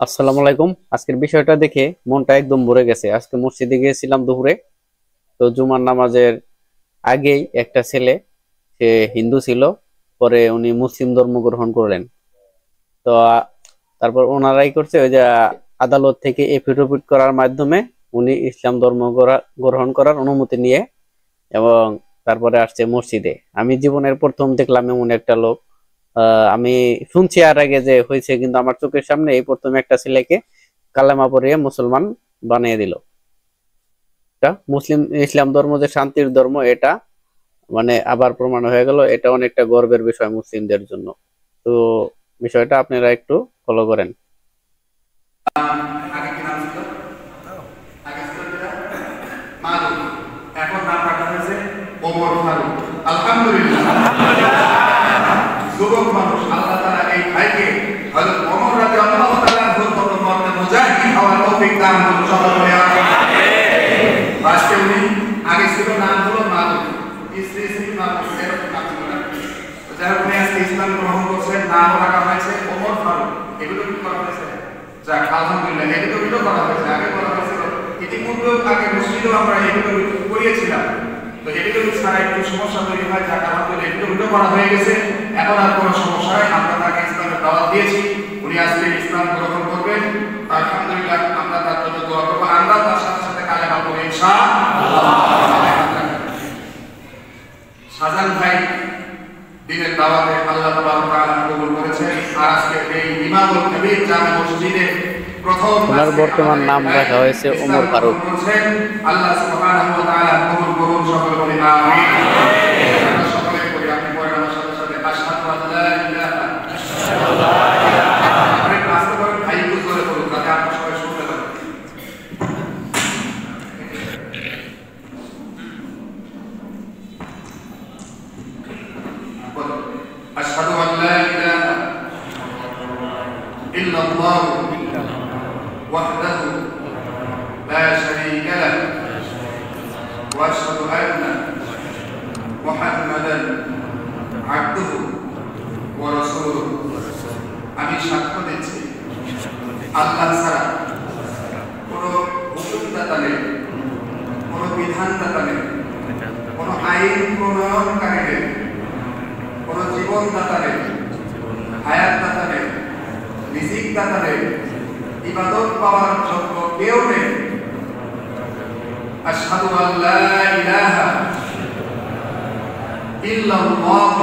আসসালামু আলাইকুম। আজকের বিষয়টা দেখে মনটা একদম ভরে গেছে। আজকে মসজিদে গিয়েছিলাম দুপুরে। তো জুমার নামাজের আগেই একটা ছেলে, সে হিন্দু ছিল, পরে উনি মুসলিম ধর্ম গ্রহণ করলেন। তো তারপর ওনারাই করছে ওই যে আদালত থেকে এফিডেভিট করার মাধ্যমে উনি ইসলাম ধর্ম গ্রহণ করার অনুমতি নিয়ে এবং তারপরে আসছে মসজিদে। আমি জীবনের প্রথম দেখলাম এমন একটা লোক। আমি শুনছি আর আগে যে হয়েছে, কিন্তু আমার চোখের সামনে এই প্রথম একটা ছেলেকে কালেমা পড়িয়ে মুসলমান বানিয়ে দিল। এটা মুসলিম ইসলাম ধর্ম যে শান্তির ধর্ম, এটা মানে আবার প্রমাণ হয়ে গেল। এটা অনেকটা গর্বের বিষয় মুসলিমদের জন্য। তো বিষয়টা আপনারা একটু ফলো করেন। আগে কি নাম ছিল? আগে ছিল যেটা মাদুক, এখন নাম রাখা হয়েছে ওমর ফারুক। আলহামদুলিল্লাহ, যুবক মানুষ আল্লাহ তাআলা এই ভাইকে হযরত ওমর রাদিয়াল্লাহু তাআলা মতো মর্যাদা মুজাহিদ হওয়ার তৌফিক দান করুন। সকলে আমিন। আজকে উনি আগে ছিল নাম হলো মাদুক, স্ত্রী মাদুক, এরকম নাম ছিল না। যারা উনি আজকে ইসলাম গ্রহণ করছেন, নাম রাখা হয়েছে ওমর ফারুক। এগুলো কি করা হয়েছে? যাক আলহামদুলিল্লাহ, এগুলো ভিডিও করা হয়েছে। আগে করা হয়েছিল ইতিমধ্যে, আগে মসজিদেও আমরা এগুলো করিয়েছিলাম। তো এগুলো ছাড়া একটু সমস্যা তৈরি হয়, যাক আলহামদুলিল্লাহ এগুলো ভিডিও করা হয়ে গেছে। এখন আর কোনো সমস্যা নেই, আমরা তাকে ইসলামের দাওয়াত দিয়েছি, উনি আজকে ইসলাম গ্রহণ করবেন। আলহামদুলিল্লাহ, আমরা তার জন্য দোয়া করবো। আমরা তার সাথে সাথে কালেমা পড়ব ইনশাআল্লাহ। শাহজাহান ভাই দিনের দাওয়াতে আল্লাহ তাবারক তাআলা কবুল করেছেন। আর আজকে এই ইমামুল কবির জামে মসজিদে প্রথম ওনার বর্তমান নাম রাখা হয়েছে ওমর ফারুক। আল্লাহ সুবহানাহু ওয়া তাআলা কবুল করুন। সকলে বলি আমিন। আমরা সকলে করি, আপনি পড়েন আমার সাথে সাথে আশহাদু আল্লা ইলাহা ইল্লাল্লাহ। আপনি আস্তে করে ভাই একটু জোরে বলুন যাতে আমরা সবাই শুনতে পাই। أشهد أن لا إله إلا الله وحده لا شريك له وأشهد أن محمدا عبده ورسوله। আমি সাক্ষ্য দিচ্ছি আল্লাহ ছাড়া কোনো হুকুমদাতা নেই, কোনো বিধানদাতা নেই, কোনো আইন প্রণয়নকারী নেই, কোন জীবনদাতা নেই, হায়াতদাতা নেই, রিজিকদাতা নেই, ইবাদত পাওয়ার যোগ্য কেউ নেই। আশহাদু আল্লা ইলাহা ইল্লাল্লাহ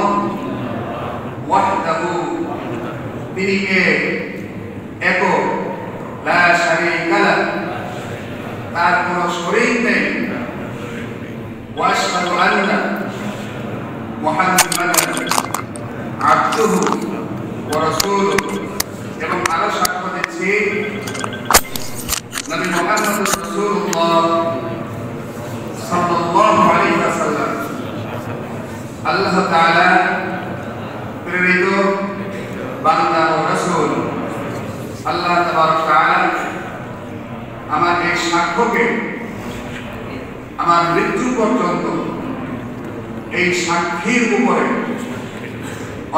ওয়াহদাহু, তিনি একক, লা শারীকা লাহু, তার কোনো শরীক নেই। ওয়া আশহাদু আন্না মুহাম্মাদান আবদুহু ওয়া রাসূলুহু, এবং আরো সাক্ষ্য দিচ্ছি নবী মুহাম্মদ রাসূলুল্লাহ সাল্লাল্লাহু আলাইহি ওয়াসাল্লাম আল্লাহ তাআলা প্রেরিত বান্দা ও রাসূল। আল্লাহ তাবারক তাআলা আমার এই সাক্ষ্যকে আমার মৃত্যু পর্যন্ত এই সাক্ষীর উপরে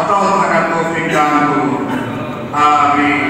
অটল থাকার তৌফিক দান করুন। আমিন।